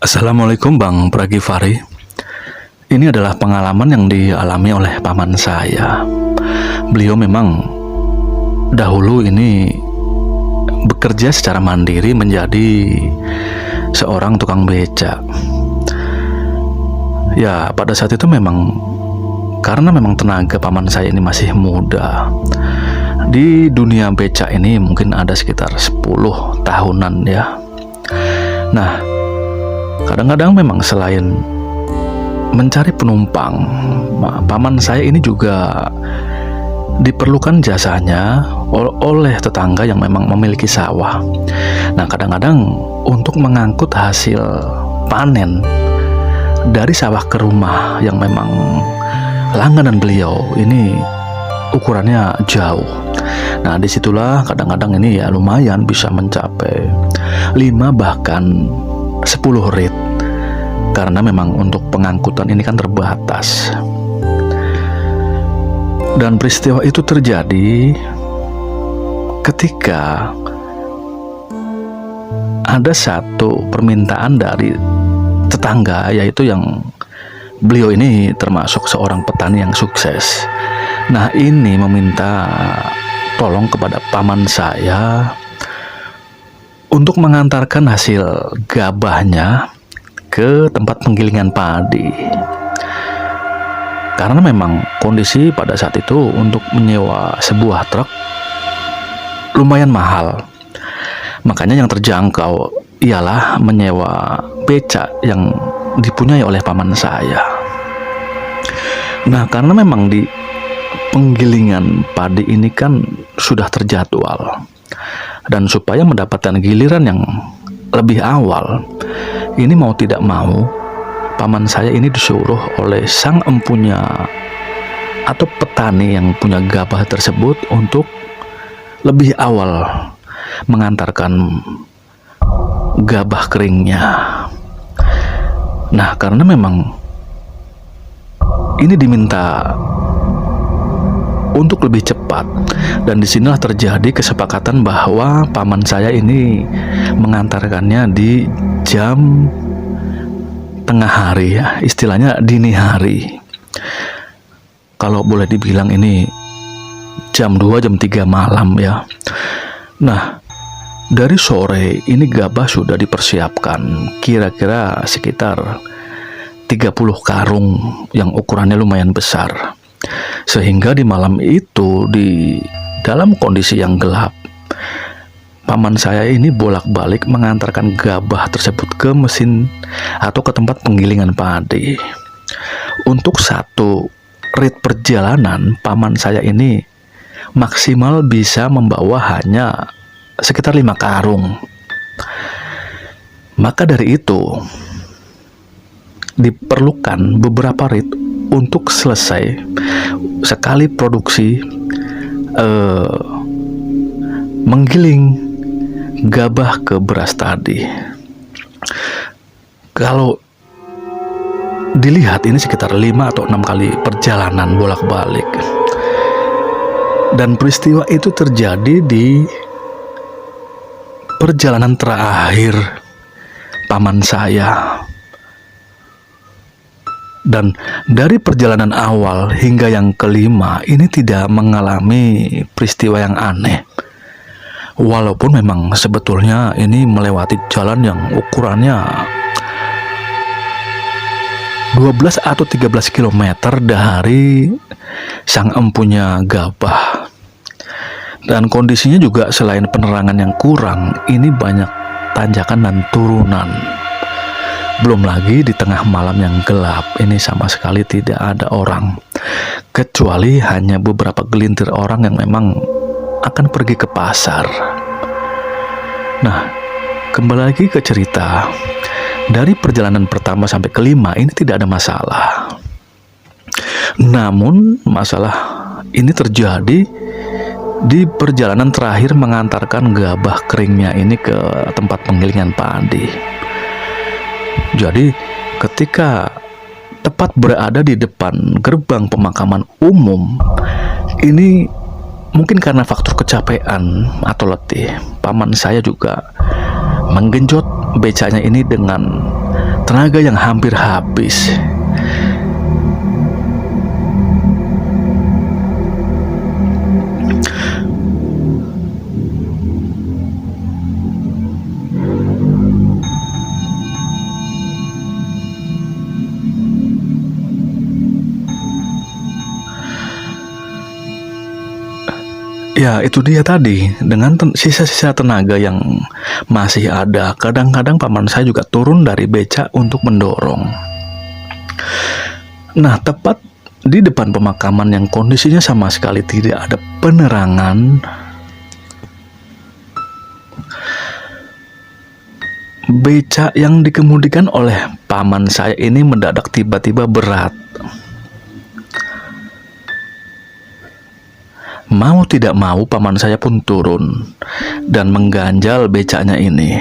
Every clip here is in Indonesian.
Assalamualaikum Bang Pragivari. Ini adalah pengalaman yang dialami oleh paman saya. Beliau memang dahulu ini bekerja secara mandiri menjadi seorang tukang becak. Ya, pada saat itu karena memang tenaga paman saya ini masih muda. Di dunia becak ini mungkin ada sekitar 10 tahunan ya. Nah, kadang-kadang memang selain mencari penumpang, paman saya ini juga diperlukan jasanya oleh tetangga yang memang memiliki sawah. Nah, kadang-kadang untuk mengangkut hasil panen dari sawah ke rumah yang memang langganan beliau ini ukurannya jauh. Nah, disitulah kadang-kadang ini ya lumayan bisa mencapai 5 bahkan 10 rit, karena memang untuk pengangkutan ini kan terbatas. Dan peristiwa itu terjadi ketika ada satu permintaan dari tetangga, yaitu yang beliau ini termasuk seorang petani yang sukses. Nah, ini meminta tolong kepada paman saya untuk mengantarkan hasil gabahnya ke tempat penggilingan padi. Karena memang kondisi pada saat itu untuk menyewa sebuah truk lumayan mahal. Makanya yang terjangkau ialah menyewa becak yang dipunyai oleh paman saya. Nah, karena memang di penggilingan padi ini kan sudah terjadwal, dan supaya mendapatkan giliran yang lebih awal, ini mau tidak mau paman saya ini disuruh oleh sang empunya atau petani yang punya gabah tersebut untuk lebih awal mengantarkan gabah keringnya. Nah, karena memang ini diminta untuk lebih cepat, dan disinilah terjadi kesepakatan bahwa paman saya ini mengantarkannya di jam tengah hari ya, istilahnya dini hari. Kalau boleh dibilang ini jam 2 jam 3 malam ya. Nah, dari sore ini gabah sudah dipersiapkan kira-kira sekitar 30 karung yang ukurannya lumayan besar. Sehingga di malam itu, di dalam kondisi yang gelap, paman saya ini bolak-balik mengantarkan gabah tersebut ke mesin atau ke tempat penggilingan padi. Untuk satu rit perjalanan, paman saya ini maksimal bisa membawa hanya sekitar 5 karung. Maka dari itu diperlukan beberapa rit untuk selesai sekali produksi menggiling gabah ke beras tadi. Kalau dilihat ini sekitar 5 atau 6 kali perjalanan bolak-balik. Dan peristiwa itu terjadi di perjalanan terakhir paman saya. Dan dari perjalanan awal hingga yang kelima ini tidak mengalami peristiwa yang aneh. Walaupun memang sebetulnya ini melewati jalan yang ukurannya 12 atau 13 km dari sang empunya gabah. Dan kondisinya juga selain penerangan yang kurang, ini banyak tanjakan dan turunan. Belum lagi di tengah malam yang gelap ini sama sekali tidak ada orang, kecuali hanya beberapa gelintir orang yang memang akan pergi ke pasar. Nah, kembali lagi ke cerita. Dari perjalanan pertama sampai kelima ini tidak ada masalah. Namun masalah ini terjadi di perjalanan terakhir mengantarkan gabah keringnya ini ke tempat penggilingan padi. Jadi ketika tepat berada di depan gerbang pemakaman umum, ini mungkin karena faktor kecapean atau letih, paman saya juga menggenjot becanya ini dengan tenaga yang hampir habis. Ya, itu dia tadi. Dengan sisa-sisa tenaga yang masih ada, kadang-kadang paman saya juga turun dari beca untuk mendorong. Nah, tepat di depan pemakaman yang kondisinya sama sekali tidak ada penerangan, beca yang dikemudikan oleh paman saya ini mendadak tiba-tiba berat. Mau tidak mau paman saya pun turun dan mengganjal becanya ini.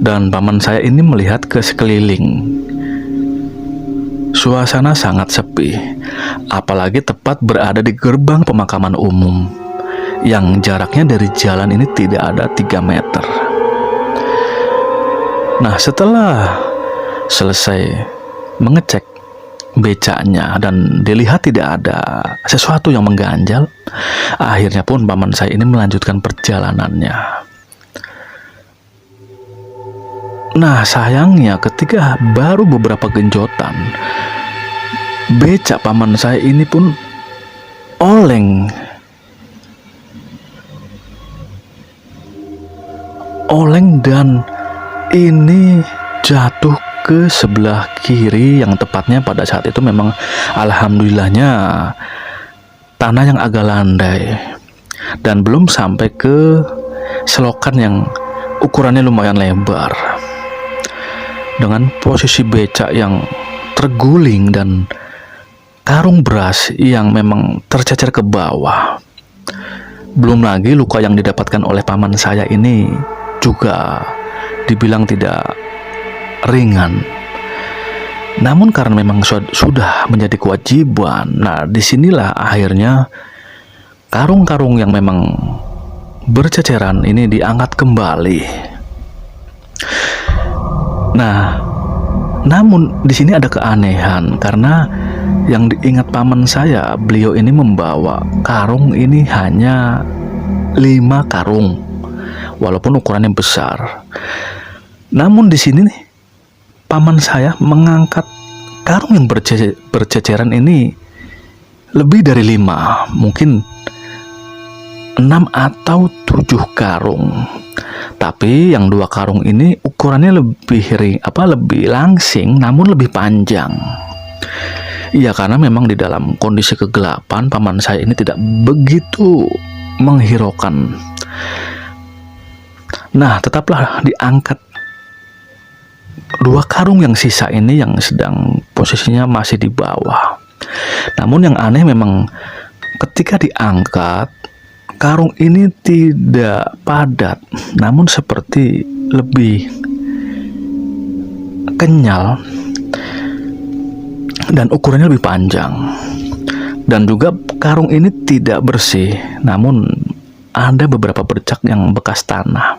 Dan paman saya ini melihat ke sekeliling. Suasana sangat sepi, apalagi tepat berada di gerbang pemakaman umum yang jaraknya dari jalan ini tidak ada 3 meter. Nah, setelah selesai mengecek becanya dan dilihat tidak ada sesuatu yang mengganjal, akhirnya pun paman saya ini melanjutkan perjalanannya. Nah, sayangnya ketika baru beberapa genjotan, beca paman saya ini pun oleng dan ini jatuh ke sebelah kiri, yang tepatnya pada saat itu memang alhamdulillahnya tanah yang agak landai dan belum sampai ke selokan yang ukurannya lumayan lebar. Dengan posisi becak yang terguling dan karung beras yang memang tercecer ke bawah. Belum lagi luka yang didapatkan oleh paman saya ini juga dibilang tidak ringan. Namun karena memang sudah menjadi kewajiban, nah disinilah akhirnya karung-karung yang memang berceceran ini diangkat kembali. Nah, namun di sini ada keanehan karena yang diingat paman saya, beliau ini membawa karung ini hanya 5 karung, walaupun ukurannya besar. Namun di sini nih, paman saya mengangkat karung yang berceceran ini lebih dari 5, mungkin 6 atau 7 karung. Tapi yang 2 karung ini ukurannya lebih langsing, namun lebih panjang. Iya, karena memang di dalam kondisi kegelapan paman saya ini tidak begitu menghiraukan. Nah, tetaplah diangkat 2 karung yang sisa ini yang sedang posisinya masih di bawah. Namun yang aneh memang ketika diangkat, karung ini tidak padat, namun seperti lebih kenyal dan ukurannya lebih panjang. Dan juga karung ini tidak bersih, namun ada beberapa bercak yang bekas tanah.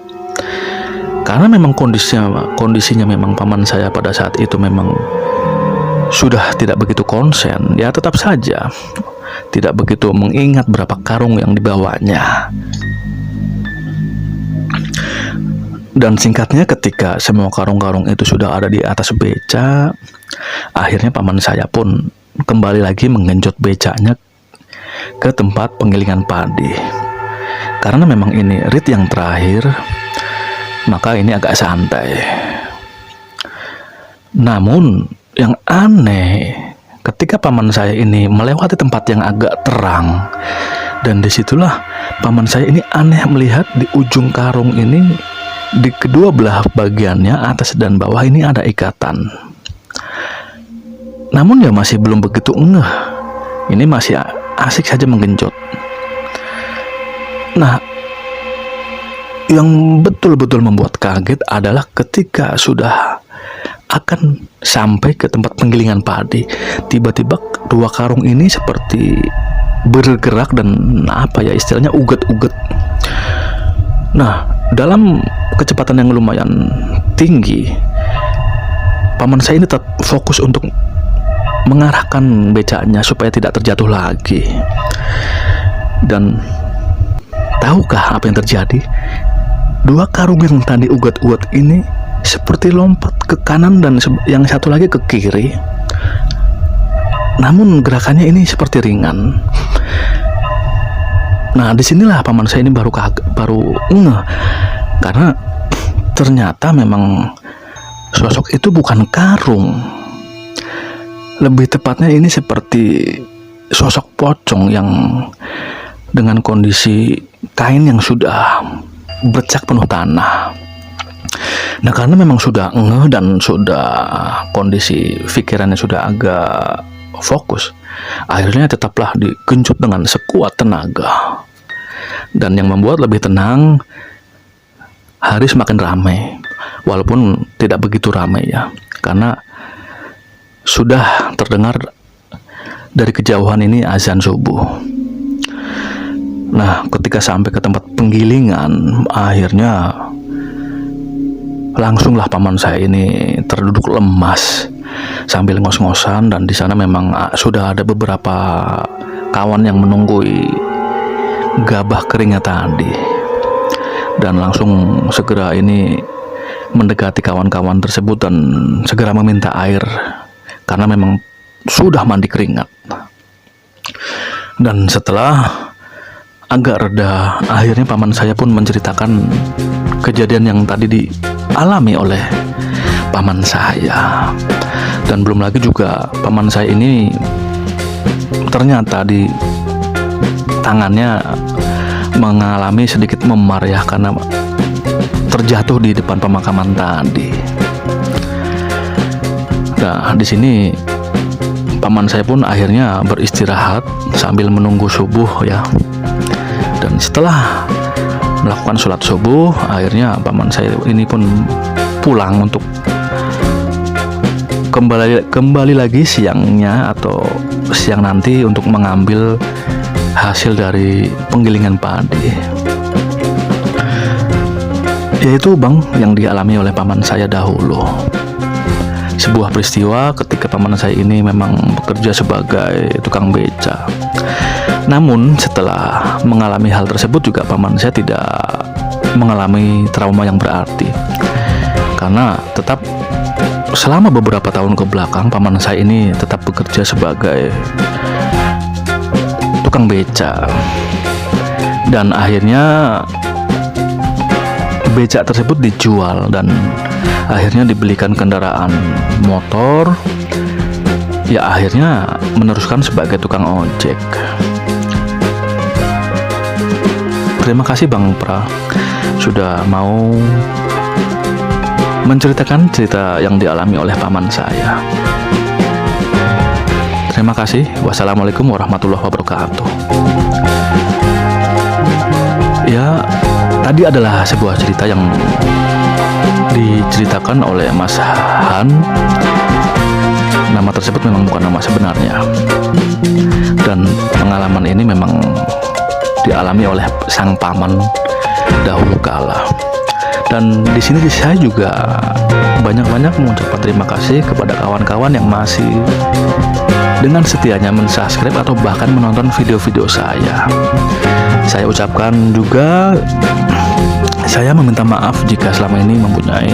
Karena memang kondisinya memang paman saya pada saat itu memang sudah tidak begitu konsen, ya tetap saja tidak begitu mengingat berapa karung yang dibawanya. Dan singkatnya, ketika semua karung-karung itu sudah ada di atas beca, akhirnya paman saya pun kembali lagi menggenjot becanya ke tempat penggilingan padi. Karena memang ini rit yang terakhir, maka ini agak santai. Namun yang aneh, ketika paman saya ini melewati tempat yang agak terang, dan disitulah paman saya ini aneh melihat di ujung karung ini, di kedua belah bagiannya atas dan bawah ini ada ikatan. Namun ya masih belum begitu ngeh, ini masih asik saja menggenjot. Nah, yang betul-betul membuat kaget adalah ketika sudah akan sampai ke tempat penggilingan padi, tiba-tiba 2 karung ini seperti bergerak dan apa ya istilahnya, uget-uget. Nah, dalam kecepatan yang lumayan tinggi, paman saya ini tetap fokus untuk mengarahkan becaknya supaya tidak terjatuh lagi. Dan tahukah apa yang terjadi? Dua karung yang tadi ugat-ugat ini seperti lompat ke kanan dan yang satu lagi ke kiri. Namun gerakannya ini seperti ringan. Nah, disinilah paman saya ini baru ngeh, karena ternyata memang sosok itu bukan karung. Lebih tepatnya ini seperti sosok pocong yang dengan kondisi kain yang sudah bercak penuh tanah. Nah, karena memang sudah ngeh dan sudah kondisi pikirannya sudah agak fokus, akhirnya tetaplah digenjot dengan sekuat tenaga. Dan yang membuat lebih tenang, hari semakin ramai, walaupun tidak begitu ramai ya, karena sudah terdengar dari kejauhan ini azan subuh. Nah, ketika sampai ke tempat penggilingan, akhirnya langsunglah paman saya ini terduduk lemas sambil ngos-ngosan, dan di sana memang sudah ada beberapa kawan yang menunggui gabah keringnya tadi, dan langsung segera ini mendekati kawan-kawan tersebut dan segera meminta air karena memang sudah mandi keringat. Dan setelah agak reda, akhirnya paman saya pun menceritakan kejadian yang tadi dialami oleh paman saya. Dan belum lagi juga paman saya ini ternyata di tangannya mengalami sedikit memar ya, karena terjatuh di depan pemakaman tadi. Nah, di sini paman saya pun akhirnya beristirahat sambil menunggu subuh ya. Dan setelah melakukan sholat subuh, akhirnya paman saya ini pun pulang untuk kembali lagi siangnya atau siang nanti untuk mengambil hasil dari penggilingan padi, yaitu bang yang dialami oleh paman saya dahulu. Sebuah peristiwa ketika paman saya ini memang bekerja sebagai tukang beca. Namun setelah mengalami hal tersebut juga paman saya tidak mengalami trauma yang berarti, karena tetap selama beberapa tahun ke belakang paman saya ini tetap bekerja sebagai tukang beca. Dan akhirnya beca tersebut dijual dan akhirnya dibelikan kendaraan motor. Ya, akhirnya meneruskan sebagai tukang ojek. Terima kasih Bang Pra sudah mau menceritakan cerita yang dialami oleh paman saya. Terima kasih. Wassalamualaikum warahmatullahi wabarakatuh. Ya, tadi adalah sebuah cerita yang diceritakan oleh Mas Han. Nama tersebut memang bukan nama sebenarnya. Dan pengalaman ini memang dialami oleh sang paman dahulu kala. Dan di sini saya juga banyak-banyak mengucapkan terima kasih kepada kawan-kawan yang masih dengan setianya mensubscribe atau bahkan menonton video-video saya. Saya ucapkan juga, saya meminta maaf jika selama ini mempunyai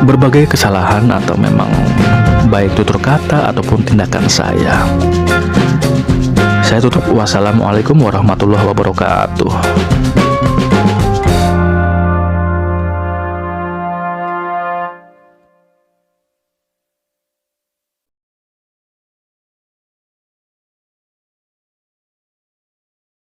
berbagai kesalahan atau memang baik tutur kata ataupun tindakan saya. Saya tutup. Wassalamualaikum warahmatullahi wabarakatuh.